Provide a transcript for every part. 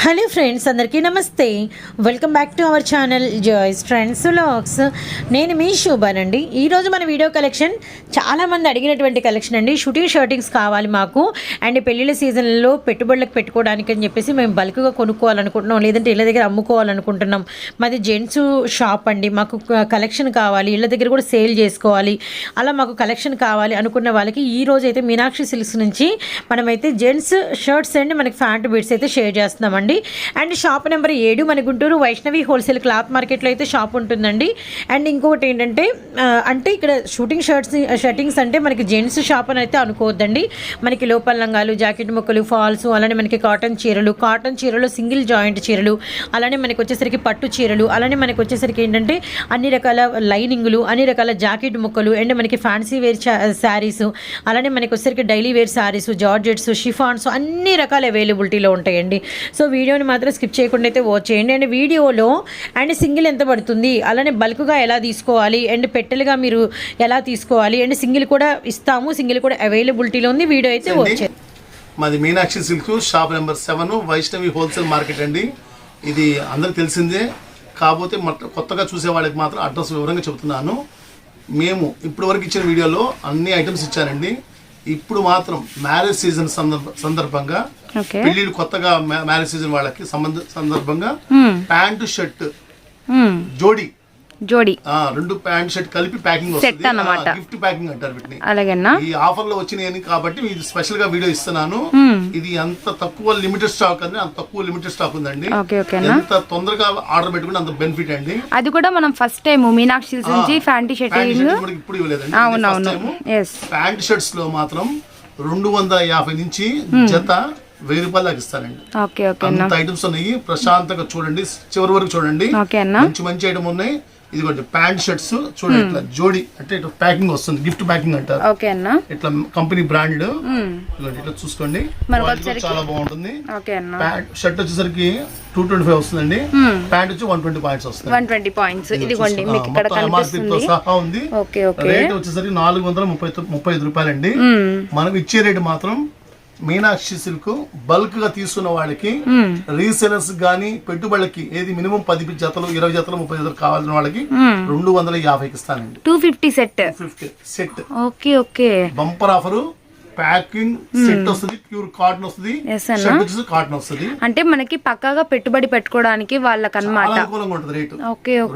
Hello friends, అందరికీ నమస్తే. Welcome back to our channel Joys Trends Vlogs. నేను మీ శోభానండి. ఈరోజు మన వీడియో కలెక్షన్ చాలామంది అడిగినటువంటి కలెక్షన్ అండి. షూటింగ్ షర్టింగ్స్ కావాలి మాకు, అండ్ పెళ్ళిళ్ళ సీజన్లో పెట్టుబడులకు పెట్టుకోవడానికి అని చెప్పేసి మేము బల్క్గా కొనుక్కోవాలనుకుంటున్నాం, లేదంటే ఇళ్ళ దగ్గర అమ్ముకోవాలనుకుంటున్నాం. మాది జెంట్స్ షాప్ అండి. మాకు కలెక్షన్ కావాలి, ఇళ్ళ దగ్గర కూడా సేల్ చేసుకోవాలి, అలా మాకు కలెక్షన్ కావాలి అనుకున్న వాళ్ళకి ఈ రోజు అయితే మీనాక్షి సిల్క్స్ నుంచి మనమైతే జెంట్స్ షర్ట్స్ అండ్ మనకి ఫ్యాంట్ బీట్స్ అయితే షేర్ చేస్తున్నాం అండి. అండ్ షాప్ నెంబర్ 7 మన గుంటూరు వైష్ణవి హోల్సేల్ క్లాత్ మార్కెట్లో అయితే షాప్ ఉంటుందండి. అండ్ ఇంకొకటి ఏంటంటే అంటే ఇక్కడ షూటింగ్ షర్టింగ్స్ అంటే మనకి జెంట్స్ షాప్ అని అయితే అనుకోవద్దండి. మనకి లోపల లంగాలు, జాకెట్ ముక్కలు, ఫాల్స్, అలానే మనకి కాటన్ చీరలు సింగిల్ జాయింట్ చీరలు, అలానే మనకి వచ్చేసరికి పట్టు చీరలు, అలానే మనకి వచ్చేసరికి ఏంటంటే అన్ని రకాల లైనింగ్లు, అన్ని రకాల జాకెట్ ముక్కలు, అండ్ మనకి ఫ్యాన్సీ వేర్ శారీస్, అలానే మనకి వచ్చేసరికి daily wear saris, georgettes, chiffons అన్ని రకాల అవైలబిలిటీలో ఉంటాయండి. సో వీడియోని మాత్రం స్కిప్ చేయకుండా అయితే వాచ్ చేయండి. అండ్ వీడియోలో అండ్ సింగిల్ ఎంత పడుతుంది, అలానే బల్క్గా ఎలా తీసుకోవాలి, అండ్ పెట్టెలుగా మీరు ఎలా తీసుకోవాలి, అండ్ సింగిల్ కూడా ఇస్తాము, సింగిల్ కూడా అవైలబిలిటీలో ఉంది. వీడియో అయితే వాచ్ చేయండి. మాది Meenakshi silk shop number 7 Vaishnavi wholesale market అండి. ఇది అందరికి తెలిసిందే, కాకపోతే కొత్తగా చూసే వాళ్ళకి మాత్రం అడ్రస్ వివరంగా చెబుతున్నాను. మేము ఇప్పటి వరకు ఇచ్చిన వీడియోలో అన్ని ఐటమ్స్ ఇచ్చానండి. ఇప్పుడు మాత్రం మ్యారేజ్ సీజన్ సందర్భంగా, పెళ్లిళ్ళు కొత్తగా మ్యారేజ్ సీజన్ వాళ్ళకి సందర్భంగా ప్యాంటు షర్ట్ జోడీ 2 ప్యాంట్ షర్ట్ కలిపి ప్యాకింగ్ వస్తుంది, గిఫ్ట్ ప్యాకింగ్ అంటారు వీటిని. ఈ ఆఫర్ లో వచ్చినాయని కాబట్టి ఇది స్పెషల్ గా వీడియో ఇస్తున్నాను. ఇది అంత తక్కువ లిమిటెడ్ స్టాక్ అండి, అంత తక్కువ లిమిటెడ్ స్టాక్ ఉందండి. ఎంత తొందరగా ఆర్డర్ పెట్టుకుంటే అంత బెనిఫిట్ అండి. అది కూడా మనం ఫస్ట్ టైం మీనాక్షి నుంచి ప్యాంట్ షర్ట్ ఇప్పుడు ఇవ్వలేదండి. ప్యాంట్ షర్ట్స్ లో మాత్రం 250 నుంచి జత 1000 రూపాయలు దాకా ఇస్తానండి. అంత ఐటమ్స్ ఉన్నాయి. ప్రశాంతంగా చూడండి, చివరి వరకు చూడండి. మంచి మంచి ఐటమ్ ఉన్నాయి. ఇదిగోండి ప్యాంట్ షర్ట్స్ చూడండి, ఇట్లా జోడీ అంటే ఇట్లా ప్యాకింగ్ వస్తుంది, గిఫ్ట్ ప్యాకింగ్ అంటారు. ఇట్లా కంపెనీ బ్రాండ్ ఇట్లా చూసుకోండి, చాలా బాగుంటుంది. షర్ట్ వచ్చేసరికి 225 వస్తుందండి, ప్యాంట్ వచ్చి 120 పాయింట్స్ వస్తుంది. 120 పాయింట్స్ ఇదిగోండి మీకు ఇక్కడ కనిపిస్తుంది. సహా ఉంది. రేట్ వచ్చేసరికి 435 రూపాయలండి. మనకు ఇచ్చే రేటు మాత్రం మీనాక్షి సిల్క్ బల్క్ గా తీసుకున్న వాళ్ళకి, రీసెలర్స్ గానీ పెట్టుబడులకి ఏది మినిమం 10 జతలు, 20 జతలు, 30 జతలు కావాల్సిన వాళ్ళకి 250కి ఇస్తానండి. 250 set. Bumper offer. Packing set వస్తుంది, ప్యూర్ కాటన్ వస్తుంది, కాటన్ వస్తుంది. అంటే మనకి పక్కాగా పెట్టుబడి పెట్టుకోవడానికి వాళ్ళకన్నమాట అనుకూలంగా ఉంటుంది రేటు.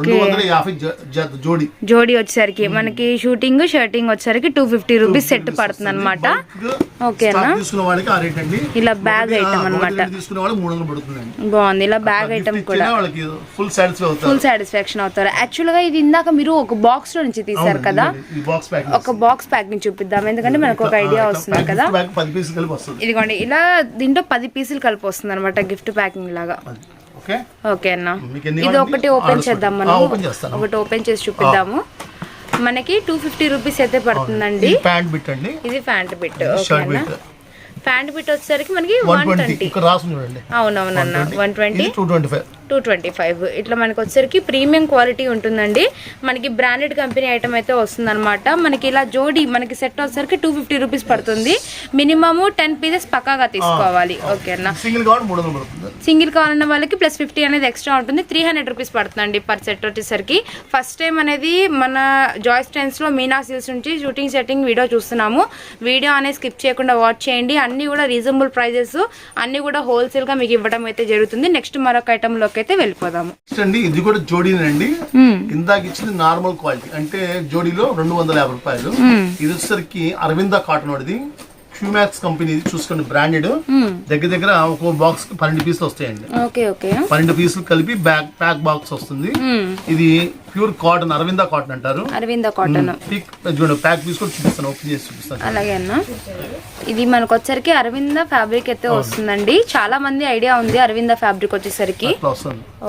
250 జోడీ వచ్చేసరికి మనకి షూటింగ్ షర్టింగ్ వచ్చేసరికి 250 రూపీస్ సెట్ పడుతుంది అనమాట. తీసుకున్న వాళ్ళకి ఆ రేట్ అండి. ఇలా బ్యాగ్ ఐటమ్ అనమాట. తీసుకున్న వాళ్ళకి 300 పడుతుందండి. బాగుంది. ఇలా బ్యాగ్ ఐటమ్ కూడా వాళ్ళకి ఫుల్ సాటిస్ఫాక్షన్ అవుతారు. యాక్చువల్ గా ఇది ఇందాక మీరు ఒక బాక్స్ లో నుంచి తీసారు కదా, ఒక బాక్స్ ప్యాకింగ్ చూపిద్దాం, ఎందుకంటే మనకు ఒక ఐడియా వస్తుంది కదా. ఇదిగోండి ఇలా దీంట్లో 10 పీసులు కలిపి వస్తుంది అనమాట, గిఫ్ట్ ప్యాకింగ్ లాగా. ఓకే అన్న, ఇది ఒకటి ఓపెన్ చేద్దాం. మనం ఒకటి ఓపెన్ చేసి చూపిద్దాము. మనకి 250 రూపీస్ అయితే పడుతుందండి. ఇది ప్యాంట్ బిట్. ప్యాంట్ బిట్ వచ్చేసరికి మనకి 120. అవునవునన్న 120, 225. ఇట్లా మనకి వచ్చేసరికి ప్రీమియం క్వాలిటీ ఉంటుందండి. మనకి బ్రాండెడ్ కంపెనీ ఐటమ్ అయితే వస్తుంది అనమాట. మనకి ఇలా జోడీ మనకి సెట్ వచ్చేసరికి 250 రూపీస్ పడుతుంది. మినిమమ్ 10 పీసెస్ పక్కాగా తీసుకోవాలి. ఓకే అన్న. సింగిల్ కావాలన్న వాళ్ళకి +50 అనేది ఎక్స్ట్రా ఉంటుంది. 300 రూపీస్ పడుతుందండి పర్ సెట్ వచ్చేసరికి. ఫస్ట్ టైం అనేది మన జాయ్స్ ట్రెండ్స్ లో మీనా సిల్క్స్ నుంచి షూటింగ్ సెట్టింగ్ వీడియో చూస్తున్నాము. వీడియో అనేది స్కిప్ చేయకుండా వాచ్ చేయండి. అన్ని కూడా రీజనబుల్ ప్రైజెస్, అన్ని కూడా హోల్సేల్ గా మీకు ఇవ్వడం అయితే జరుగుతుంది. నెక్స్ట్ మరొక ఐటమ్ లోకి అయితే వెళ్ళిపోదాము. ఇది కూడా జోడీనండి. ఇందాక ఇచ్చింది నార్మల్ క్వాలిటీ, అంటే జోడీలో 250 రూపాయలు. ఇది వచ్చేసరికి అరవింద కాటన్ వాడిది, క్యూమాక్స్ కంపెనీ చూసుకోండి, బ్రాండెడ్. దగ్గర ఒక బాక్స్ 12 పీసులు వస్తాయండి. 12 పీసులు కలిపి ప్యాక్ బాక్స్ వస్తుంది. ఇది ప్యూర్ కాటన్, అరవింద కాటన్ అంటారు. ప్యాక్ పీస్ కూడా చూపిస్తాను, ఓపెన్ చేసి చూపిస్తాను. అలాగే అన్న, ఇది మనకు వచ్చరికి అరవింద ఫ్యాబ్రిక్ అయితే వస్తుందండి. చాలా మంది ఐడియా ఉంది అరవింద ఫ్యాబ్రిక్ వచ్చేసరికి.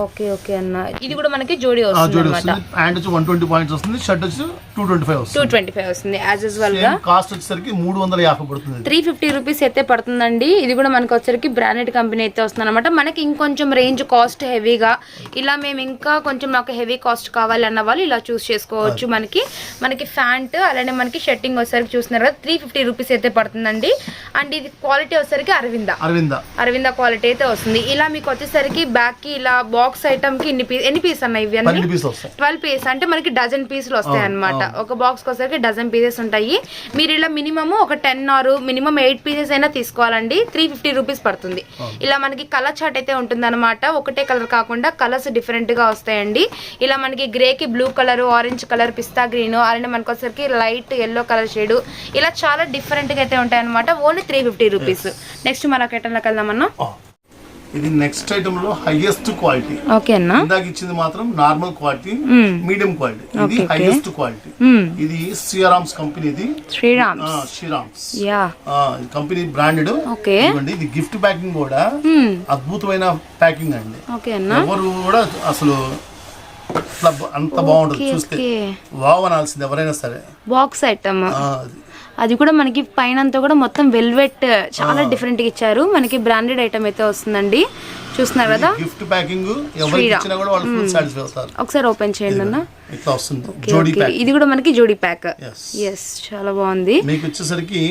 ఓకే అన్న, ఇది కూడా మనకి జోడీ వస్తుంది అన్నమాట. ప్యాంట్ వచ్చి 120 పాయింట్స్ వస్తుంది, షర్ట్ వచ్చి 225 వస్తుంది. యాజ్ యూజువల్ గా కాస్ట్ వచ్చేసరికి 350 పడుతుంది. 350 రూపీస్ అయితే పడుతుందండి. ఇది కూడా మనకి వచ్చరికి బ్రాండెడ్ కంపెనీ అయితే వస్తుంది అనమాట. మనకి ఇంకొంచెం రేంజ్ కాస్ట్ హెవీగా, ఇలా మేము ఇంకా కొంచెం మాకు హెవీ కాస్ట్ కావాలి కావాలి అన్న వాళ్ళు ఇలా చూస్ చేసుకోవచ్చు. మనకి ఫ్యాంట్ అలానే మనకి షర్టింగ్ వచ్చేసరికి చూస్తున్నారు కదా 350 రూపీస్ అయితే పడుతుందండి. అండ్ ఇది క్వాలిటీ వచ్చేసరికి అరవింద క్వాలిటీ అయితే వస్తుంది. ఇలా మీకు వచ్చేసరికి బ్యాక్ కి ఇలా బాక్స్ ఐటమ్ కి ఎన్ని పీస్ అన్న ఇవి అన్ని 12 పీస్ అంటే మనకి డజన్ పీసులు వస్తాయి అన్నమాట. ఒక బాక్స్ వచ్చేసరికి డజన్ పీసెస్ ఉంటాయి. మీరు ఇలా మినిమమ్ ఒక 10 ఆర్ మినిమం 8 పీసెస్ అయినా తీసుకోవాలండి. 350 రూపీస్ పడుతుంది. ఇలా మనకి కలర్ చార్ట్ అయితే ఉంటుంది అనమాట. ఒకటే కలర్ కాకుండా కలర్స్ డిఫరెంట్ గా వస్తాయండి. ఇలా మనకి గ్రే కి బ్లూ కలర్, ఆరెంజ్ కలర్, పిస్తా గ్రీన్, అలానే మనకి వచ్చేసరికి లైట్ ఎల్లో కలర్ షేడ్, ఇలా చాలా డిఫరెంట్ గా అయితే ఉంటాయి అనమాట. Only 350 rupees. నెక్స్ట్ మరొక ఐటెంలోకి వెళ్దామన్నా. ఇది నెక్స్ట్ ఐటమ్ లో హైయెస్ట్ క్వాలిటీ. ఓకే అన్న. ఇందాక ఇచ్చింది మాత్రం నార్మల్ క్వాలిటీ, మీడియం క్వాలిటీ. ఇది హైయెస్ట్ క్వాలిటీ. ఇది శ్రీరామ్స్ కంపెనీ. ఇది శ్రీరామ్స్ కంపెనీ బ్రాండెడ్. ఇది గిఫ్ట్ ప్యాకింగ్ కూడా అద్భుతమైన ప్యాకింగ్ అండి. ఎవరు కూడా అసలు అంత బాగుంటుంది, చూస్తే వావ్ అనాల్సింది ఎవరైనా సరే. బాక్స్ ఐటమ్ అది కూడా మనకి పైన అంతా కూడా మొత్తం వెల్వెట్ చాలా డిఫరెంట్ గా ఇచ్చారు. మనకి బ్రాండెడ్ ఐటమ్ అయితే వస్తుందండి. చూస్తున్నారు కదా గిఫ్ట్ ప్యాకింగ్. ఎవరికి ఇచ్చినా కూడా వాళ్ళు ఫుల్ సాటిస్ఫై అవుతారు. ఒకసారి ఓపెన్ చేయండి అన్న. ఇట్లా వస్తుంది జోడీ ప్యాక్. ఇది కూడా మనకి జోడీ ప్యాక్. yes చాలా బాగుంది. మీకు వచ్చేసరికి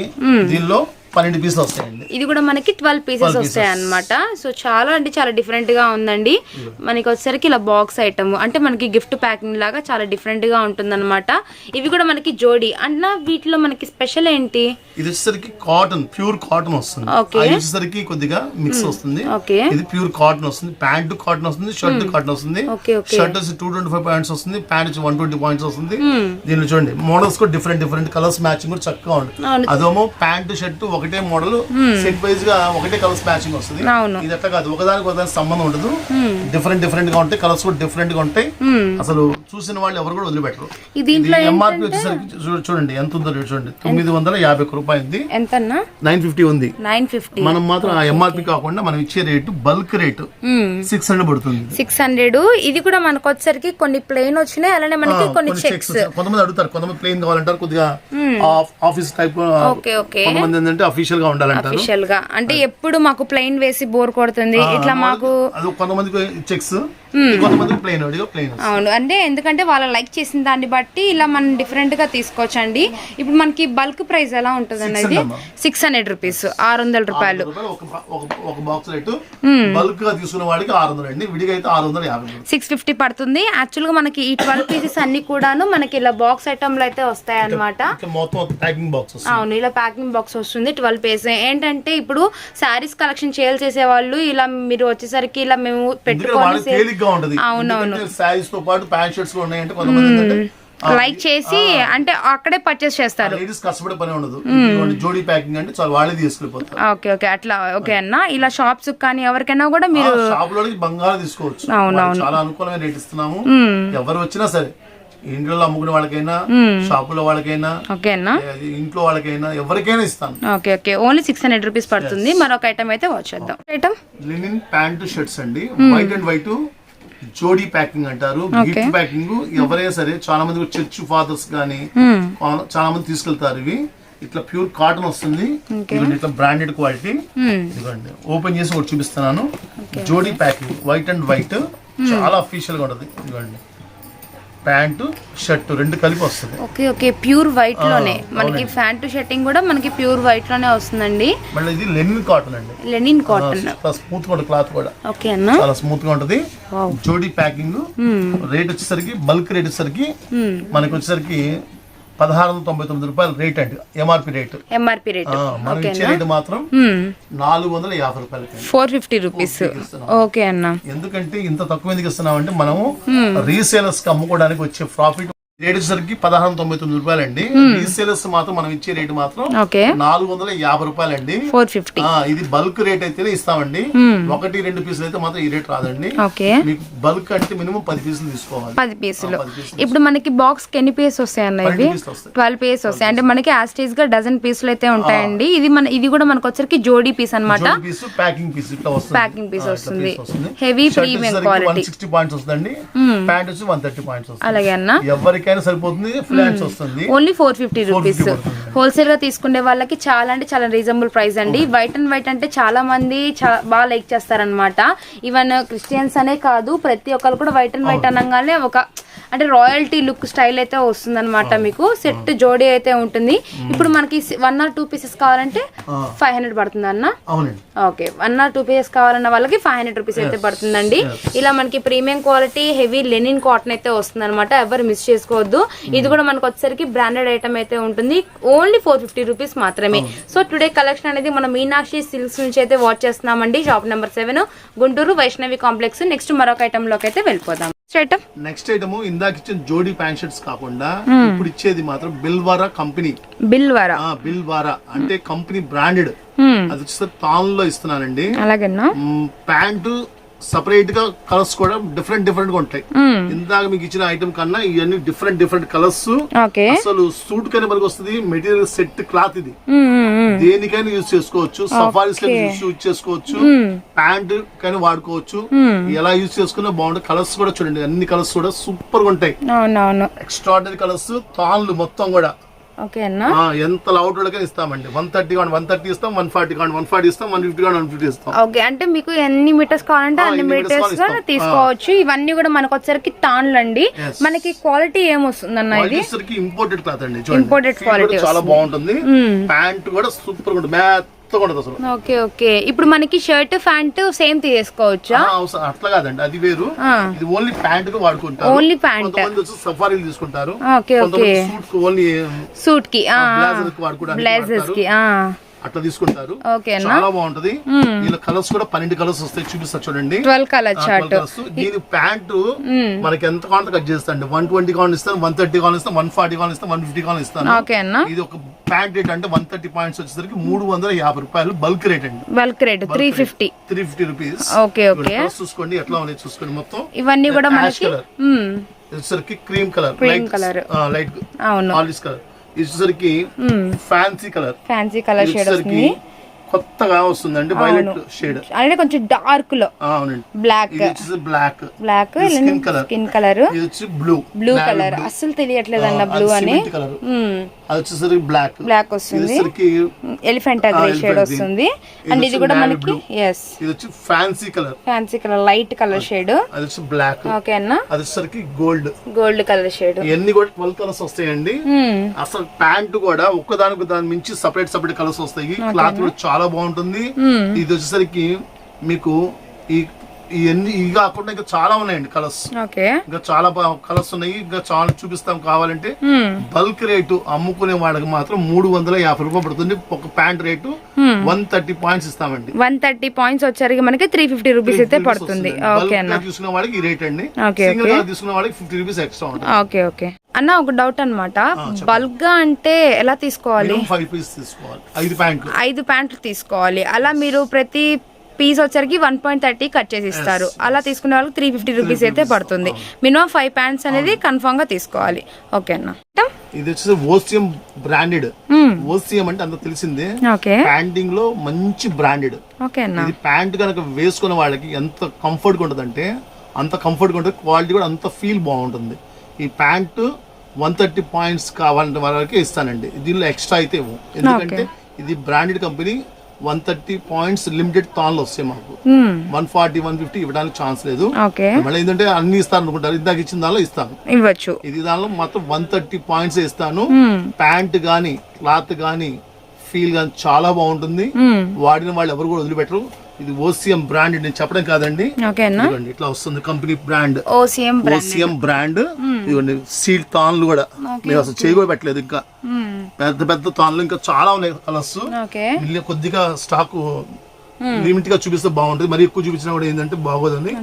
దీనిలో 12 పీసులు వస్తాయండి. ఇది కూడా మనకి 12 పీసెస్ వస్తాయి అన్నమాట. సో చాలా అంటే చాలా డిఫరెంట్ గా ఉందండి. మనకి వచ్చేసరికి ఇలా బాక్స్ ఐటమ్ అంటే మనకి గిఫ్ట్ ప్యాకింగ్ లాగా చాలా డిఫరెంట్ గా ఉంటుంది అనమాట. ఇవి కూడా మనకి జోడీ అన్న. వీటిలో మనకి స్పెషల్ ఏంటి? ఇది వచ్చేసరికి కాటన్, ప్యూర్ కాటన్ వస్తుంది. అది వచ్చేసరికి కొద్దిగా మిక్స్ వస్తుంది. ఇది ప్యూర్ కాటన్ వస్తుంది. ప్యాంట్ కాటన్ వస్తుంది, షర్ట్ కాటన్ వస్తుంది. షర్ట్ వచ్చి 225 పాయింట్స్ వస్తుంది, ప్యాంట్ వచ్చి 120 పాయింట్స్ వస్తుంది. దీనిలో చూడండి మోడల్స్ కూడా డిఫరెంట్ కలర్స్ మ్యాచింగ్ కూడా చక్కగా ఉంటుంది. అదేమో ప్యాంట్ షర్ట్ ఒకటే మోడల్ సెట్ వైజ్ గా ఒకటే కలర్స్ మ్యాచింగ్ వస్తుంది. ఇది ఎట్లా కాదు, ఒకదానికి ఒకదానికి సంబంధం ఉండదు. డిఫరెంట్ గా ఉంటాయి, కలర్స్ కూడా డిఫరెంట్ గా ఉంటాయి. అసలు చూసిన వాళ్ళు ఎవరు కూడా వదిలిపెట్టరు. ఎంఆర్పి వచ్చేసరికి చూడండి ఎంత ఉందో చూడండి, 951 రూపాయలు. ఎంత 950 ఉంది. 950 మనం మాత్రం ఆ ఎంఆర్పి కాకుండా మనం ఇచ్చే రేటు బల్క్ రేటు 600 పడుతుంది. 600. ఇది కూడా మనకు వచ్చేసరికి కొన్ని ప్లెయిన్ వచ్చినాయి, అలానే మనకి కొన్ని చెక్స్. కొంతమంది అడుగుతారు, కొంతమంది ప్లెయిన్ కావాలంటారు, కొద్దిగా ఆఫీస్ టైప్. కొంతమంది ఏంటంటే అఫీషియల్ గా ఉండాలంటారు. అఫీషియల్ గా అంటే ఎప్పుడు మాకు ప్లెయిన్ వేసి బోర్ కొడుతుంది ఇట్లా మాకు. కొంతమందికి చెక్స్, కొంతమందికి ప్లెయిన్. అవును, అంటే ఎందుకంటే వాళ్ళ లైక్ చేసిన దాన్ని బట్టి ఇలా మనం డిఫరెంట్ గా తీసుకోవచ్చండి. ఇప్పుడు మనకి బల్క్ ప్రైస్ ఎలా ఉంటుంది అనేది 600 రూపీస్, 600 రూపాయలు. ఒక బాక్స్ రేటు బల్క్ గా తీసుకున్న వాడికి 600 అండి, విడిగా అయితే 650. 650 పడుతుంది. యాక్చువల్ గా మనకి ఈ 12 పీసెస్ అన్ని కూడాను మనకి ఇలా బాక్స్ ఐటమ్ లో అయితే వస్తాయి అనమాట. అవును, ఇలా ప్యాకింగ్ బాక్స్ వస్తుంది 12 పీసెస్. ఏంటంటే ఇప్పుడు శారీస్ కలెక్షన్ సేల్ చేసే వాళ్ళు ఇలా మీరు వచ్చేసరికి ఇలా మేము పెట్టుకోవాలి. అవునవును, లైక్ చేసి అంటే అక్కడే పర్చేస్ చేస్తారు. కష్టపడే పని ఉండదు. జోడీ ప్యాకింగ్ అంటే చాలా వాళ్ళే తీసుకెళ్ళిపోతారు. ఓకే ఓకే అట్లా. ఓకే అన్న, ఇలా షాప్స్ కానీ ఎవరికైనా కూడా మీరు షాప్ లో బంగారం తీసుకోవచ్చు. అవునవును, చాలా అనుకూలమైన రేట్ ఇస్తున్నాము. ఎవరు వచ్చినా సరే, ఇంట్లో అమ్ముకునే వాళ్ళకైనా, షాపులో వాళ్ళకైనా, ఇంట్లో వాళ్ళకైనా, ఎవరికైనా ఇస్తాను. ఓకే ఓకే, ఓన్లీ 600 రూపీస్ పడుతుంది. మరొక ఐటమ్ అయితే వాచ్ చేద్దాం. ఐటమ్ లినిన్ ప్యాంట్ షర్ట్స్ అండి, వైట్ అండ్ వైట్ జోడీ ప్యాకింగ్ అంటారు. గిఫ్ట్ ప్యాకింగ్ ఎవరైనా సరే, చాలా మంది చర్చ్ ఫాదర్స్ గానీ చాలా మంది తీసుకెళ్తారు. ఇవి ఇట్లా ప్యూర్ కాటన్ వస్తుంది. ఇట్లా బ్రాండెడ్ క్వాలిటీ. ఇదిగోండి, ఓపెన్ చేసి ఒకటి చూపిస్తున్నాను. జోడీ ప్యాకింగ్ వైట్ అండ్ వైట్, చాలా అఫీషియల్ గా ఉంటది. ఇదిగోండి, ప్యాంటు షర్ట్ రెండు కలిపి వస్తుంది. ఓకే ఓకే, ప్యూర్ వైట్ లోనే మనకి ప్యాంటు షర్టింగ్ కూడా మనకి ప్యూర్ వైట్ లోనే వస్తుందండి. మళ్ళీ ఇది లెనిన్ కాటన్ అండి. లెనిన్ కాటన్ స్మూత్ గా క్లాత్ కూడా. ఓకే అన్న, చాలా స్మూత్ గా ఉంటది. జోడీ ప్యాకింగ్. రేట్ వచ్చేసరికి బల్క్ రేట్ వచ్చేసరికి మనకి వచ్చేసరికి 1699 రూపాయలు రేట్ అండి, ఎంఆర్పి రేట్. మనం ఇచ్చే రేట్ మాత్రం 450 రూపాయలు, 450 రూపీస్. ఓకే అన్న, ఎందుకంటే ఇంత తక్కువ ఎందుకు ఇస్తున్నాం అంటే మనము రీసేలర్స్ కి అమ్ముకోవడానికి వచ్చే ప్రాఫిట్ రేట్ వచ్చేసరికి 1699 రూపాయలు అండి. రీసేలర్స్ మాత్రం మనం ఇచ్చే రేట్ మాత్రం 450 రూపాయలు అండి, 450. ఇది బల్క్ రేట్ అయితేనే ఇస్తామండి. 1-2 పీసులు అయితే మాత్రం ఈ రేట్ రాదండి. మీకు బల్క్ అంటే మినిమం 10 పీసులు తీసుకోవాలి. 10 పీసులు. ఇప్పుడు మనకి బాక్స్ కి ఎన్ని పీసెస్ వస్తాయి అన్న? ఇవి 12 పీసెస్ వస్తాయి. అంటే మనకి యాస్టేజ్ గా డజన్ పీసులు అయితే ఉంటాయండి. ఇది కూడా మనకు వచ్చరికి జోడీ పీస్ అనమాట. ప్యాకింగ్ పీస్ ఇట్లా వస్తుంది. ప్యాకింగ్ పీస్ వస్తుంది. Heavy premium quality. 160 పాయింట్స్ వస్తుందండి. ప్యాంట్ వచ్చి 130 పాయింట్స్ వస్తుంది. అలాగే అన్న, ఎవరికైనా సరిపోతుంది. ఫ్లాట్స్ వస్తుంది. Only 450 rupees. హోల్సేల్ గా తీసుకునే వాళ్ళకి చాలా అంటే చాలా రీజనబుల్ ప్రైస్ అండి. వైట్ అండ్ వైట్ అంటే చాలా మంది బాగా లైక్ చేస్తారనమాట. ఈవెన్ క్రిస్టియన్స్ అనే కాదు, ప్రతి ఒక్కరు కూడా వైట్ అండ్ వైట్ అనగానే ఒక అంటే రాయల్టీ లుక్ స్టైల్ అయితే వస్తుంది అనమాట. మీకు సెట్ జోడీ అయితే ఉంటుంది. ఇప్పుడు మనకి 1 or 2 పీసెస్ కావాలంటే 500 పడుతుంది అన్న. ఓకే, 1 or 2 పీసెస్ కావాలన్న వాళ్ళకి 500 రూపీస్ అయితే పడుతుందండి. ఇలా మనకి premium quality heavy linen cotton అయితే వస్తుంది అనమాట. ఎవరు మిస్ చేసుకోవద్దు. ఇది కూడా మనకు వచ్చేసరికి బ్రాండెడ్ ఐటమ్ అయితే ఉంటుంది. ఓన్లీ 450 రూపీస్ మాత్రమే. సో టుడే కలెక్షన్ అనేది మనం మీనాక్షి సిల్క్స్ నుంచి అయితే వాచ్ చేస్తున్నామండి. Shop number 7, Guntur Vaishnavi complex. Next మరొక ఐటమ్ లోకి అయితే వెళ్ళిపోదాం. నెక్స్ట్ ఐటమ్ ఇందాక ఇచ్చిన జోడీ ప్యాంట్ షర్ట్స్ కాకుండా ఇప్పుడు ఇచ్చేది మాత్రం బిల్వారా కంపెనీ. బిల్వారా అంటే కంపెనీ బ్రాండెడ్. అది వచ్చేసరికి తాన్ లో ఇస్తున్నానండి. అలాగేనా ప్యాంటు సపరేట్ గా కలర్స్ కూడా డిఫరెంట్ గా ఉంటాయి. ఇందాక మీకు ఇచ్చిన ఐటమ్ కన్నా ఇవన్నీ డిఫరెంట్ కలర్స్. అసలు సూట్ కనే మనకి వస్తుంది. మెటీరియల్ సెట్ క్లాత్ ఇది. దేనికైనా యూజ్ చేసుకోవచ్చు. సఫారీస్ యూజ్ చేసుకోవచ్చు. ప్యాంట్ కైనా వాడుకోవచ్చు. ఎలా యూజ్ చేసుకున్నా బాగుంటుంది. కలర్స్ కూడా చూడండి, అన్ని కలర్స్ కూడా సూపర్ గా ఉంటాయి. Extraordinary colours. తాన్లు మొత్తం కూడా ఎంత లౌడ్ ఇస్తామండి. 130 కావాలి 130 ఇస్తాం, 140 కావాలి 140 ఇస్తాం, 150 కావాలి 150 ఇస్తాం. ఓకే, అంటే మీకు ఎన్ని మీటర్స్ కావాలంటే అన్ని మీటర్స్ తీసుకోవచ్చు. ఇవన్నీ కూడా మనకు వచ్చరికి తాన్లు అండి. మనకి క్వాలిటీ ఏమొస్తుంది అన్న? ఇది ఇంపోర్టెడ్ క్లాత్ అండి. ఇంపోర్టెడ్ క్వాలిటీ చాలా బాగుంటుంది. ప్యాంట్ కూడా సూపర్ ఉంటుంది. ఓకే ఓకే, ఇప్పుడు మనకి షర్ట్ ప్యాంట్ సేమ్ తీసుకోవచ్చా? అట్లా కాదండి, అది వేరు. ఇది ఓన్లీ ప్యాంట్ గా వాడుకుంటారు. Only pant. సఫారీలు తీసుకుంటారు. ఓకే ఓకే, సూట్ కి బ్లేజర్స్ కి అట్లా తీసుకుంటారు. చాలా బాగుంటది. ఇలా కలర్స్ కూడా 12 కలర్స్ వస్తాయి. చూపిస్తా చూడండి. 12 కలర్ చార్ట్. దీని ప్యాంటు మనకి ఎంత కావాలంటే కట్ చేస్తాండి. 120 కావాలి ఇస్తాను, 130 కావాలి ఇస్తాను, 140 కావాలి ఇస్తాను, 150 కావాలి ఇస్తాను. ఇది ఒక ప్యాంట్ రేట్ అంటే 130 పాయింట్స్ వచ్చేసరికి 350 రూపాయలు బల్క్ రేట్ అండి. Bulk rate 350 rupees. Okay okay, చూసుకోండి ఎట్లా ఉన్నాయి చూసుకోండి. మొత్తం ఇవన్నీ కూడా మనకి వచ్చేసరికి క్రీమ్ కలర్, లైట్ ఆలిస్ కలర్. ఇచ్చేసరికి ఫ్యాన్సీ కలర్ షేడ్ వస్తుంది. కొత్తగా వస్తుందండి వైలెట్ షేడ్ అంటే కొంచెం డార్క్ లో. అవునండి, బ్లాక్ స్కిన్ కలర్. ఇది వచ్చి బ్లూ కలర్. అస్సలు తెలియట్లేదు అన్న బ్లూ అని. అది వచ్చేసరికి బ్లాక్ వస్తుంది. ఎలిఫెంట్ గ్రే షేడ్ వస్తుంది. అండ్ ఇది కూడా మనకి ఇది వచ్చి fancy colour light colour shade. అది వచ్చి బ్లాక్. ఓకే అన్న, అది వచ్చేసరికి గోల్డ్ కలర్ షేడ్. ఇవన్నీ కూడా 12 కలర్స్ వస్తాయండి. అసలు ప్యాంట్ కూడా ఒక్కదానికి దాని మించి సపరేట్ కలర్స్ వస్తాయి. క్లాత్ కూడా చాలా బాగుంటుంది. ఇది వచ్చేసరికి మీకు ఇవన్నీ ఇవి కాకుండా ఇంకా చాలా ఉన్నాయండి కలర్స్. ఇంకా చాలా కలర్స్ ఉన్నాయి. ఇంకా చాలా చూపిస్తాం. కావాలంటే బల్క్ రేటు అమ్ముకునే వాళ్ళకి మాత్రం 350 రూపాయలు పడుతుంది. ఒక ప్యాంట్ రేటు 130 పాయింట్స్ ఇస్తామండి. 130 పాయింట్స్ వచ్చరికి మనకి 350 రూపీస్ అయితే పడుతుంది. తీసుకునే వాళ్ళకి ఈ రేట్ అండి. సింగిల్ గా తీసుకునే వాళ్ళకి 50 రూపీస్ ఎక్స్ట్రా ఉంటుంది. ఓకే ఓకే అన్న, ఒక డౌట్ అన్నమాట. బల్క్ గా అంటే ఎలా తీసుకోవాలి? 5 పీస్ తీసుకోవాలి. 5 ప్యాంట్లు తీసుకోవాలి. అలా మీరు ప్రతి పీస్ వచ్చరికి 1.30 కట్ చేసి ఇస్తారు. అలా తీసుకునే వాళ్ళకి 350 రూపీస్ అయితే పడుతుంది. మినిమం 5 ప్యాంట్స్ అనేది కన్ఫర్మ్ గా తీసుకోవాలి. ఓకే అన్న. ఇది వచ్చేసి ఓసియం బ్రాండెడ్. ఓసియం అంటే అంత తెలిసిందే. ప్యాంటింగ్ లో మంచి బ్రాండెడ్. ఇది ప్యాంట్ కనుక వేసుకున్న వాళ్ళకి ఎంత కంఫర్ట్ గా ఉంటుంది అంటే అంత కంఫర్ట్ గా ఉంటుంది. క్వాలిటీ కూడా అంత ఫీల్ బాగుంటుంది. ఈ ప్యాంట్ 130 పాయింట్స్ కావాలంటే వాళ్ళకి ఇస్తానండి. దీనిలో ఎక్స్ట్రా అయితే ఎందుకంటే ఇది బ్రాండెడ్ కంపెనీ. 130 పాయింట్స్ లిమిటెడ్ తాన్లు వస్తాయి మాకు. 140, 150 ఇవ్వడానికి ఛాన్స్ లేదు. మళ్ళీ ఏంటంటే అన్ని ఇస్తాను అనుకుంటారు. ఇందాక ఇచ్చిన దానిలో ఇస్తాను, ఇవ్వచ్చు. ఇది దానిలో మొత్తం 130 పాయింట్స్ ఇస్తాను. ప్యాంట్ గానీ క్లాత్ గానీ ఫీల్ గానీ చాలా బాగుంటుంది. వాడిన వాళ్ళు ఎవరు కూడా వదిలిపెట్టరు. ఇది ఓసియం బ్రాండ్ నేను చెప్పడం కాదండి. ఇట్లా వస్తుంది కంపెనీ బ్రాండ్. ఓసియం బ్రాండ్. ఇదిగోండి సీల్ తాన్లు కూడా మీరు అసలు చేయి కూడా పెట్టలేదు. ఇంకా పెద్ద తాన్లు ఇంకా చాలా ఉన్నాయి కలర్స్. కొద్దిగా స్టాక్ లిమిట్ గా చూపిస్తే బాగుంటుంది. మరి ఎక్కువ చూపించినా కూడా ఏంటంటే బాగోదని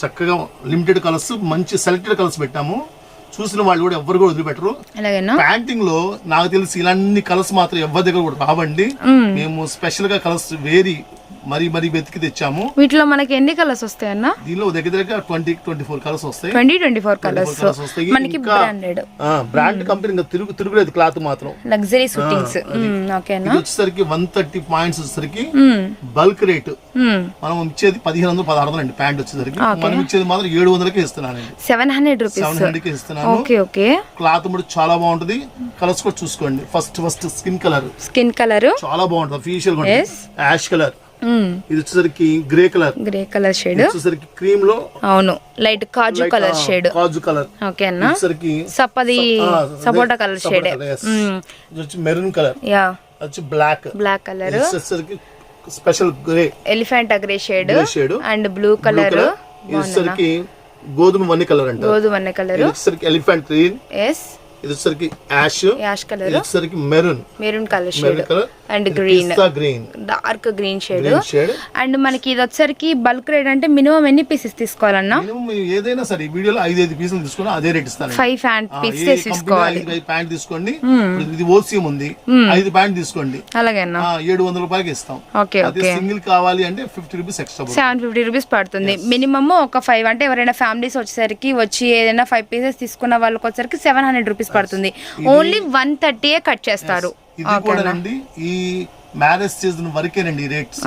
చక్కగా లిమిటెడ్ కలర్స్ మంచి సెలెక్టెడ్ కలర్స్ పెట్టాము. చూసిన వాళ్ళు కూడా ఎవరు కూడా వదిలిపెట్టరు. ప్యాంటింగ్ లో నాకు తెలిసి ఇలాంటి కలర్స్ మాత్రం ఎవరి దగ్గర కూడా రావండి. మేము స్పెషల్ గా కలర్స్ మరీ వెతికి తెచ్చాము. వీటిలో మనకి ఎన్ని కలర్స్ వస్తాయి అన్న? దీనిలో దగ్గర 20-24 కలర్స్ వస్తాయి. 20-24 కలర్స్ వస్తాయి. మనకి బ్రాండ్ కంపెనీ ఇంకా తిరుగులేదు. క్లాత్ మాత్రం లగ్జరీ షూటింగ్స్. ఇది వచ్చేసరికి 130 పాయింట్స్ వచ్చేసరికి బల్క్ రేటు మనం ఇచ్చేది 1500-1600 అండి. ప్యాంట్ వచ్చేసరికి మనం ఇచ్చేది మాత్రం 700కి ఇస్తున్నాను. 700 కి ఇస్తున్నాను. క్లాత్ కూడా చాలా బాగుంటది. కలర్స్ కూడా చూసుకోండి. ఫస్ట్ స్కిన్ కలర్ చాలా బాగుంటుంది. ఫీషియల్ యాష్ కలర్, ఇది వచ్చేసరికి గ్రే షేడ్ వచ్చేసరికి క్రీమ్ లో అవును లైట్ కాజు కలర్ షేడ్ ఓకే అన్న సప్పది సపోటా కలర్ షేడ్ మెరూన్ కలర్ యా వచ్చి బ్లాక్ కలర్ వచ్చేసరికి special grey elephant grey shade and blue colour ఇది వచ్చేసరికి గోధుమ వన్నె కలర్ అంటారు ఇది వచ్చేసరికి ఎలిఫెంట్ గ్రీన్ ఇది వచ్చేసరికి యాష్ కలర్ ఇది వచ్చేసరికి maroon colour shade and green dark green shade and మనకి ఇది వచ్చేసరికి బల్క్ రేట్ అంటే మినిమం ఎన్ని పీసెస్ తీసుకోవాలన్నా ఏదైనా సరే వీడియోలో 5 పీసులు తీసుకుని అదే రేట్ ఇస్తాను 5 పీసెస్ తీసుకోవాలి 5 ప్యాంట్ తీసుకోండి ఇది ఓసీఎం ఉంది 5 ప్యాంట్ తీసుకోండి అలాగే 700 రూపాయలకి ఇస్తాం అదే సింగిల్ కావాలి అంటే 50 రూపీస్ ఎక్స్ట్రా 750 రూపీస్ పడుతుంది మినిమం ఒక 5 అంటే ఎవరైనా ఫ్యామిలీస్ వచ్చేసరికి వచ్చి ఏదైనా 5 పీసెస్ తీసుకున్న వాళ్ళకి వచ్చేసరికి 700 రూపీస్ పడుతుంది ఓన్లీ 130 కట్ చేస్తారు ఇది కూడా అండి ఈ మ్యారేజ్ సీజన్ వరకేనండి రేట్స్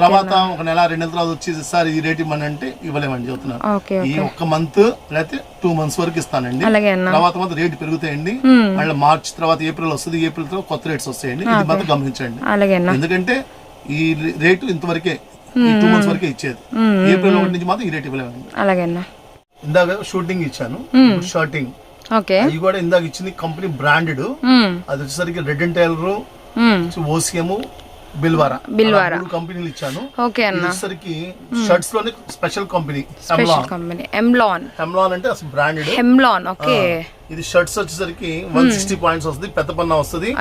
తర్వాత ఒక నెల 2 నెలల తర్వాత వచ్చేసి సార్ ఈ రేట్ ఇవ్వమని అంటే ఇవ్వలేమని చెప్తున్నారు ఈ ఒక్క మంత్ లేకపోతే 2 మంత్స్ వరకు ఇస్తానండి తర్వాత రేట్ పెరుగుతాయండి మళ్ళీ మార్చ్ తర్వాత ఏప్రిల్ వస్తుంది ఏప్రిల్ తర్వాత కొత్త రేట్స్ వస్తాయండి ఇది మాత్రం గమనించండి ఎందుకంటే ఈ రేటు ఇంతవరకే ఈ 2 మంత్స్ వరకే ఇచ్చేది ఏప్రిల్ 1 నుంచి మాత్రం ఈ రేట్ ఇవ్వలేమండి ఇందాక షూటింగ్ ఇచ్చాను షర్టింగ్ అవి కూడా ఇందాక ఇచ్చింది కంపెనీ బ్రాండెడ్ అది వచ్చేసరికి రెడ్ అండ్ టైలర్ ఓసిఎం బిల్వారా కంపెనీలు ఇచ్చాను వచ్చేసరికి షర్ట్స్ లోనే స్పెషల్ కంపెనీ హెమ్లాన్ అంటే అసలు బ్రాండెడ్ ఇది షర్ట్స్ వచ్చేసరికి 160 పాయింట్స్ వస్తుంది పెద్ద పన్నా వస్తుంది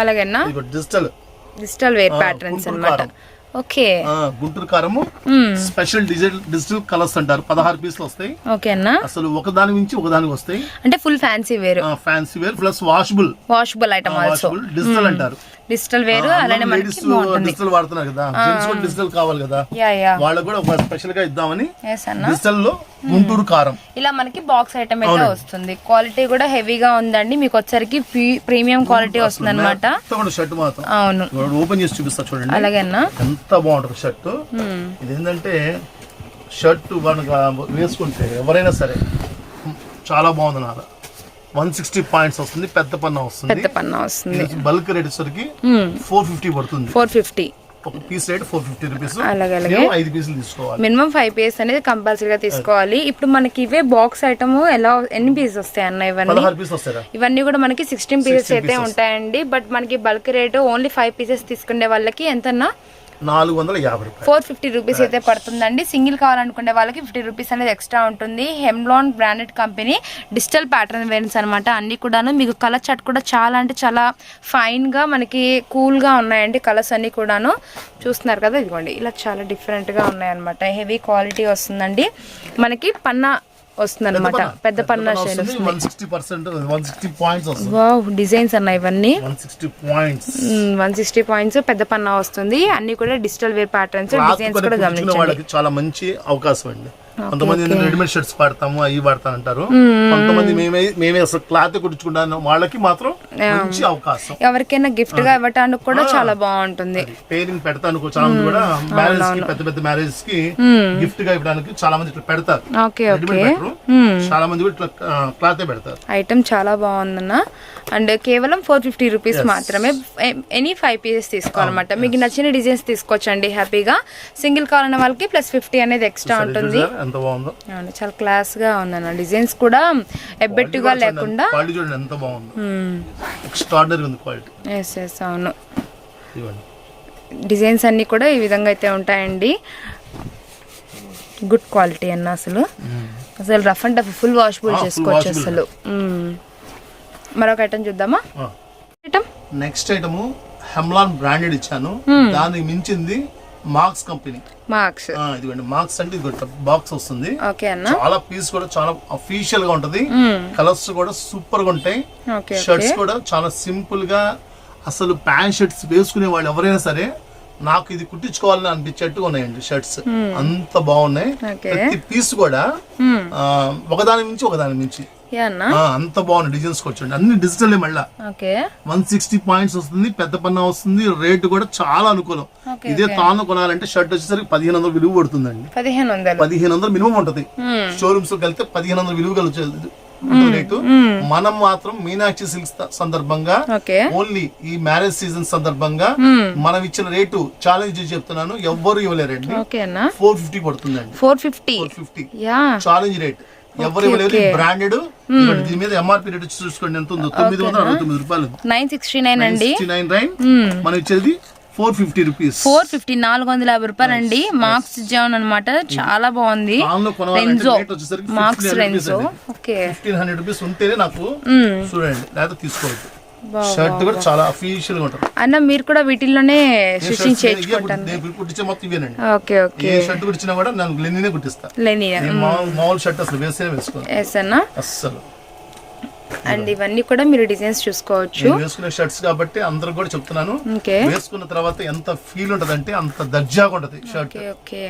డిజిటల్ వేర్ ప్యాటర్న్స్ అన్నమాట ఓకే గుంటూరు కారము స్పెషల్ డిజిటల్ కలర్స్ అంటారు 16 పీసులు వస్తాయి అసలు ఒకదాని నుంచి ఒకదానికి వస్తాయి అంటే full fancy wear plus washable item also digital అంటారు డిజిటల్ వేర్ అలానే మనకి బాగుంటుంది డిజిటల్ వాడుతున్నారు కదా జెంట్స్ కూడా డిజిటల్ కావాలి కదా వాళ్ళకి కూడా ఒక స్పెషల్ గా ఇద్దామని డిజిటల్ లో గుంటూరు కారం ఇలా మనకి బాక్స్ ఐటమ్ అయితే వస్తుంది క్వాలిటీ కూడా హెవీగా ఉందండి మీకు వచ్చరికి ప్రీమియం క్వాలిటీ వస్తుంది అనమాట షర్ట్ మాత్రం అవును ఓపెన్ చేసి చూపిస్తా చూడండి అలాగేనా ఎంత బాగుంటుంది షర్ట్ ఇది ఏంటంటే షర్ట్ వేసుకుంటే ఎవరైనా సరే చాలా బాగుంది నాది 160 పాయింట్స్ వస్తుంది పెద్ద పన్నా వస్తుంది బల్క్ రేట్ వచ్చరికి 450 పడుతుంది 450 ఒక పీస్ రేట్ 450 రూపీస్ అలాగే 5 పీసులు తీసుకోవాలి మినిమం 5 పీస్ అనేది కంపల్సరీగా తీసుకోవాలి ఇప్పుడు మనకి ఇవే బాక్స్ ఐటమ్ ఎలా ఎన్ని పీసెస్ వస్తాయి అన్న ఇవన్నీ కూడా మనకి 16 పీసెస్ అయితే ఉంటాయండి బట్ మనకి బల్క్ రేట్ ఓన్లీ 5 పీసెస్ తీసుకునే వాళ్ళకి ఎంతన్నా 450 రూపీస్ అయితే పడుతుందండి సింగిల్ కావాలనుకునే వాళ్ళకి 50 రూపీస్ అనేది ఎక్స్ట్రా ఉంటుంది హెమ్లాన్ branded company digital pattern wears అనమాట అన్ని కూడాను మీకు కలర్ చార్ట్ కూడా చాలా అంటే చాలా ఫైన్ గా మనకి కూల్ గా ఉన్నాయండి కలర్స్ అన్ని కూడాను చూస్తున్నారు కదా ఇదిగోండి ఇలా చాలా డిఫరెంట్ గా ఉన్నాయి అనమాట హెవీ క్వాలిటీ వస్తుందండి మనకి పన్నా వస్తుందన్నమాట పెద్ద పన్నా షేడ్ 160 పాయింట్స్ వస్తుంది వావ్ డిజైన్స్ అన్న ఇవన్నీ 160 పాయింట్స్ పెద్ద పన్నా వస్తుంది అన్ని కూడా డిజిటల్ వేర్ ప్యాటర్న్స్ డిజైన్స్ కూడా గమనించండి చాలా మంచి అవకాశం అండి కొంతమంది రెడీమేడ్ షర్ట్స్ వాడతాము అవి వాడతాను అంటారు కొంతమంది మేమే అసలు క్లాత్ కుట్టించుకుంటాను వాళ్ళకి మాత్రం మంచి అవకాశం ఎవరికైనా గిఫ్ట్ గా ఇవ్వటానికి కూడా చాలా బాగుంటుంది పేరింగ్ పెడతాను చాలా మంది కూడా మ్యారేజ్ కి పెద్ద మ్యారేజ్ కి గిఫ్ట్ గా ఇవ్వడానికి చాలా మంది ఇట్లా పెడతారు చాలా మంది కూడా ఇట్లా క్లాత్ పెడతారు ఐటమ్ చాలా బాగుందన్న అండ్ కేవలం 450 రూపీస్ మాత్రమే ఎనీ 5 పీసెస్ తీసుకోవాలన్నమాట మీకు నచ్చిన డిజైన్స్ తీసుకోవచ్చండి హ్యాపీగా సింగిల్ కావాలన్న వాళ్ళకి +50 అనేది ఎక్స్ట్రా ఉంటుంది ఎంత బాగుందో చాలా క్లాస్ గా ఉందన్న డిజైన్స్ కూడా ఎబ్బెట్టుగా లేకుండా క్వాలిటీ చూడండి ఎంత బాగుందో ఎక్స్ట్రార్డినరీ ఉంది క్వాలిటీ ఎస్ అవును డిజైన్స్ అన్ని కూడా ఈ విధంగా అయితే ఉంటాయండి గుడ్ క్వాలిటీ అన్న అసలు rough and tough full washable చేసుకోవచ్చు అసలు మరొక ఐటమ్ చూద్దామా ఐటమ్ నెక్స్ట్ ఐటమ్ హెమ్లాన్ బ్రాండెడ్ ఇచ్చాను దానికి మించింది మార్క్స్ కంపెనీ ఇదిగోండి మార్క్స్ అంటే ఇది బాక్స్ వస్తుంది చాలా పీస్ కూడా చాలా అఫీషియల్ గా ఉంటది కలర్స్ కూడా సూపర్ గా ఉంటాయి షర్ట్స్ కూడా చాలా సింపుల్ గా అసలు ప్యాంట్ షర్ట్స్ వేసుకునే వాళ్ళు ఎవరైనా సరే నాకు ఇది కుట్టించుకోవాలని అనిపించేట్టుగా ఉన్నాయండి షర్ట్స్ అంత బాగున్నాయి ప్రతి పీస్ కూడా ఒకదాని మించి అంత బాగున్నాయి డిజైన్స్ వచ్చండి అన్ని డిజిటల్ మళ్ళా 160 పాయింట్స్ వస్తుంది పెద్ద పన్నా వస్తుంది రేట్ కూడా చాలా అనుకూలం ఇదే తాను కొనాలంటే షర్ట్ వచ్చేసరికి 1500 విలువ పడుతుందండి 1500 మినిమం ఉంటది షోరూమ్స్ వెళ్తే 1500 విలువ రేటు. మనం మాత్రం మీనాక్షి సిల్క్స్ సందర్భంగా ఓన్లీ ఈ మ్యారేజ్ సీజన్ సందర్భంగా మనం ఇచ్చిన రేటు ఛాలెంజ్ చెప్తున్నాను, ఎవ్వరు ఇవ్వలేరండి. 450 పడుతుందండి. 450 ఛాలెంజ్ రేట్ ఎవరు ఇవ్వలేరు. బ్రాండెడ్. దీని మీద ఎంఆర్పి రేట్ చూసుకోండి ఎంత ఉందో, 969 రూపాయలు. 969 అండి. మనం ఇచ్చేది 450 రూపీస్. 450 450 రూపాయలు అండి. మార్క్స్ జాన్ అన్నమాట, చాలా బాగుంది. మార్క్స్ రెన్జో. ఓకే 1500 రూపీస్ ఉంటేనే నాకు చూడండి, లేదా తీసుకోవద్దు. షర్ట్ కూడా చాలా అఫీషియల్ గా ఉంటుంది అన్న. మీరు కూడా వీటిల్లోనే స్టిచ్చింగ్ చేయించుకుంటారు? కుట్టించే మొత్తం ఇవేనండి. Okay okay. ఏ షర్ట్ కుట్టించినా కూడా నేను లెనినే కుట్టిస్తా. మామూలు షర్ట్ అసలు వేసుకోవాలి. ఎస్ అన్న. అస్సలు. అండ్ ఇవన్నీ కూడా మీరు డిజైన్స్ చూసుకోవచ్చు. వేసుకునే షర్ట్స్ కాబట్టి అందరూ కూడా చెప్తున్నాను, వేసుకున్న తర్వాత ఎంత ఫీల్ ఉంటది అంటే అంత దర్జాగా ఉంటది షర్ట్. ఓకే.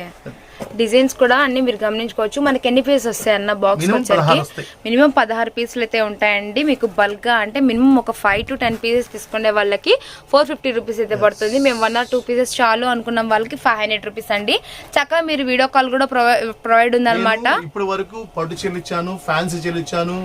డిజైన్స్ కూడా అన్ని మీరు గమనించుకోవచ్చు. మనకి ఎన్ని పీసెస్ వస్తాయి అన్న బాక్స్ వచ్చేసరికి? మినిమం 16 పీసులు అయితే ఉంటాయండి. మీకు బల్క్ గా అంటే మినిమం ఒక 5 to 10 పీసెస్ తీసుకునే వాళ్ళకి 450 రూపీస్ అయితే పడుతుంది. మేము 1 or 2 పీసెస్ చాలు అనుకున్న వాళ్ళకి 500 రూపీస్ అండి. చక్కగా మీరు వీడియో కాల్ కూడా ప్రొవైడ్ ఉంది అనమాట. ఇప్పటి వరకు పట్టు చెల్లించాను, ఫ్యాన్సీ చెల్లించాను,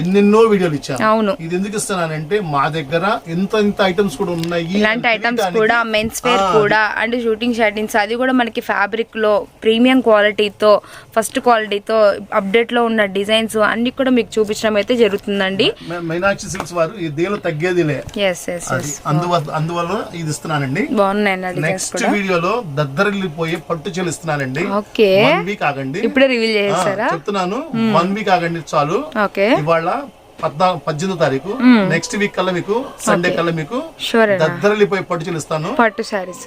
ఎన్నెన్నో వీడియోలు ఇచ్చాను. అవును. ఇది ఎందుకు ఇస్తున్నానంటే మా దగ్గర ఇంత ఐటమ్స్ కూడా ఉన్నాయి. ఇలాంటి ఐటమ్స్ కూడా మెన్స్ వేర్ కూడా అండ్ షూటింగ్ షర్టింగ్స్ అది కూడా మనకి ఫ్యాబ్రిక్ లో ప్రీమియం క్వాలిటీతో, ఫస్ట్ క్వాలిటీతో, అప్డేట్ లో ఉన్న డిజైన్స్ అన్ని కూడా మీకు చూపించడం అయితే జరుగుతుందండి. మీనాక్షి సిల్క్స్ వారు ఈ దేలో తగ్గేదిలే. అందువల్ల ఇది ఇస్తున్నానండి. బాగున్నాయి. నెక్స్ట్ వీడియోలో దద్దరిల్లిపోయే పట్టు చెల్లిస్తున్నానండి. ఓకే. 1 వీక్ ఆగండి. ఇప్పుడే రివీల్ చేస్తారా? చెప్తున్నాను, 1 వీక్ ఆగండి చాలు. ఓకే. ఇవాళ 18వ తారీఖు, నెక్స్ట్ వీక్ కల్లా మీకు సండే కల్లా మీకు దద్దరిల్లిపోయి పట్టు చెల్లిస్తాను. పట్టు సారీస్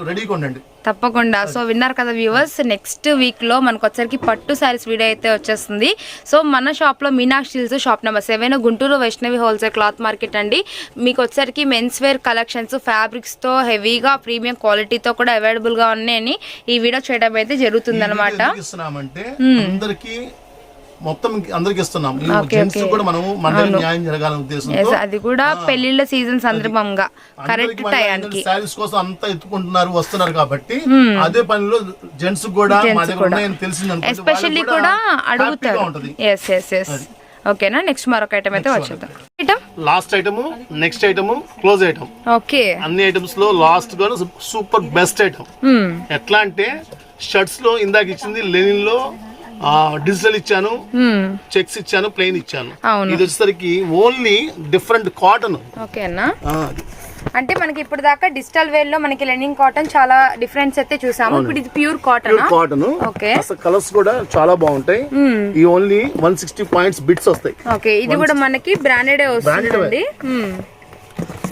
రెడీగా ఉండండి తప్పకుండా. సో విన్నారు కదా వ్యూవర్స్, నెక్స్ట్ వీక్ లో మనకు వచ్చరికి పట్టు సారీస్ వీడియో అయితే వచ్చేస్తుంది. సో మన షాప్ లో Meenakshi silks shop number 7 Guntur Vaishnavi wholesale cloth market అండి. మీకు వచ్చరికి మెన్స్ వేర్ కలెక్షన్స్ ఫ్యాబ్రిక్స్ తో హెవీగా ప్రీమియం క్వాలిటీతో కూడా అవైలబుల్ గా ఉన్నాయని ఈ వీడియో చేయడం అయితే జరుగుతుంది అనమాట. మొత్తం అందరికి ఇస్తున్నాం. జెంట్స్ కూడా మనము మండలి న్యాయం జరగాలనే ఉద్దేశంతో, అది కూడా పెళ్లిళ్ళ సీజన్ సందర్భంగా కరెక్ట్ టైంకి సారీస్ కోసం అంతా ఎత్తుకుంటున్నారు, వస్తున్నారు కాబట్టి అదే పనిలో జెంట్స్ కూడా మా దగ్గర ఉన్నాయని తెలిసింది ఎస్పెషల్లీ కూడా అడుగుతారు. Yes yes yes. ఓకేనా. నెక్స్ట్ మరొక ఐటమ్ అయితే వచ్చేద్దాం. Last item, next item, close item. Okay. అన్ని ఐటమ్స్ లో లాస్ట్ గా సూపర్ బెస్ట్ ఐటమ్. ఎట్లా అంటే షర్ట్స్ లో ఇందాక ఇచ్చింది లెనిన్ లో డిజిటల్ ఇచ్చాను, చెక్స్ ఇచ్చాను, ప్లెయిన్ ఇచ్చాను. ఇది వచ్చేసరికి ఓన్లీ డిఫరెంట్ కాటన్. ఓకేనా. అంటే మనకి ఇప్పుడు దాకా డిజిటల్ వేర్ లో మనకి లెనిన్ కాటన్ చాలా డిఫరెన్స్ అయితే చూసాము. ఇప్పుడు ఇది ప్యూర్ కాటన్. ఓకే. అసలు కలర్స్ కూడా చాలా బాగుంటాయి. ఈ ఓన్లీ 160 పాయింట్స్ బిట్స్ వస్తాయి. ఓకే. ఇది కూడా మనకి బ్రాండెడ్ వస్తుంది.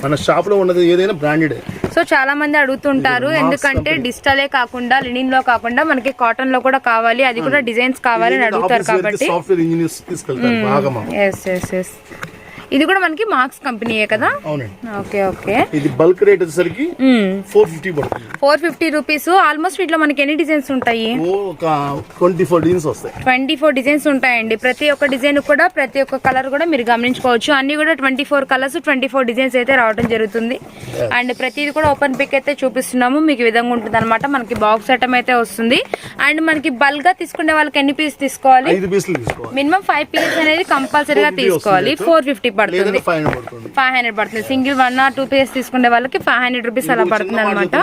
మన షాప్ లో ఉన్నది ఏదైనా బ్రాండెడ్. సో చాలా మంది అడుగుతుంటారు, ఎందుకంటే డిజిటలే కాకుండా లెనిన్ లో కాకుండా మనకి కాటన్ లో కూడా కావాలి, అది కూడా డిజైన్స్ కావాలి అని అడుగుతారు కాబట్టి. సాఫ్ట్వేర్ ఇంజనీర్స్ తీసుకెళ్తారు బాగా. Yes yes yes. ఇది కూడా మనకి మార్క్స్ కంపెనీయే కదా? Okay okay. ఇది బల్క్ రేట్ వచ్చేసరికి 450 పడుతుంది. 450 రూపీస్. ఆల్మోస్ట్ వీటిలో మనకి ఎన్ని డిజైన్స్ ఉంటాయి? ఒక 24 డిజైన్స్ వస్తాయి. 24 డిజైన్స్ ఉంటాయండి. ప్రతి ఒక్క డిజైన్ కూడా, ప్రతి ఒక్క కలర్ కూడా మీరు గమనించుకోవచ్చు. అన్ని కూడా 24 కలర్స్, 24 డిజైన్స్ అయితే రావడం జరుగుతుంది. అండ్ ప్రతిది కూడా ఓపెన్ పిక్ అయితే చూపిస్తున్నాము. మీకు ఈ విధంగా ఉంటుంది అనమాట. మనకి బాక్స్ ఐటమ్ అయితే వస్తుంది. అండ్ మనకి బల్క్ గా తీసుకునే వాళ్ళకి ఎన్ని పీస్ తీసుకోవాలి? మినిమం 5 పీసెస్ అనేది కంపల్సరీగా తీసుకోవాలి. 450 పడుతుంది. 500 పడుతుంది. సింగిల్ 1 or 2 పీసెస్ తీసుకునే వాళ్ళకి 500 రూపీస్ అలా పడుతుంది అనమాట.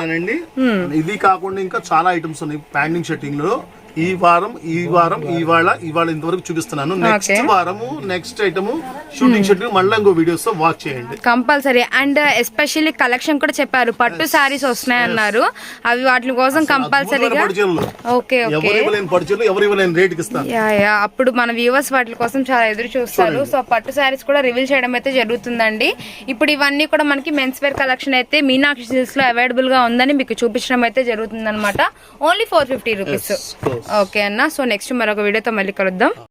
ఇది కాకుండా ఇంకా చాలా ఐటమ్స్ ఉన్నాయి ప్యాండింగ్ షర్టింగ్ లో. ఈ వారం ఇవాళ ఇంతవరకు చూపిస్తున్నాను. నెక్స్ట్ వారము నెక్స్ట్ ఐటమ్ షూటింగ్ షెడ్యూల్ మళ్ళీ ఇంకో వీడియోస్ తో వాచ్ చేయండి కంపల్సరీ. అండ్ ఎస్పెషల్లీ కలెక్షన్ కూడా చెప్పారు, పట్టు సారీస్ వస్తున్నాయి అన్నారు. అవి వాటి కోసం కంపల్సరీగా. Okay okay. అప్పుడు మన వ్యూవర్స్ వాటి కోసం చాలా ఎదురు చూస్తారు. సో పట్టు సారీస్ కూడా రివీల్ చేయడం అయితే జరుగుతుందండి. ఇప్పుడు ఇవన్నీ కూడా మనకి మెన్స్ వేర్ కలెక్షన్ అయితే మీనాక్షి సిల్క్స్ లో అవైలబుల్ గా ఉందని మీకు చూపించడం అయితే జరుగుతుంది అనమాట. Only 450 rupees. ఓకే అన్న. సో నెక్స్ట్ మరొక వీడియోతో మళ్ళీ కలుద్దాం.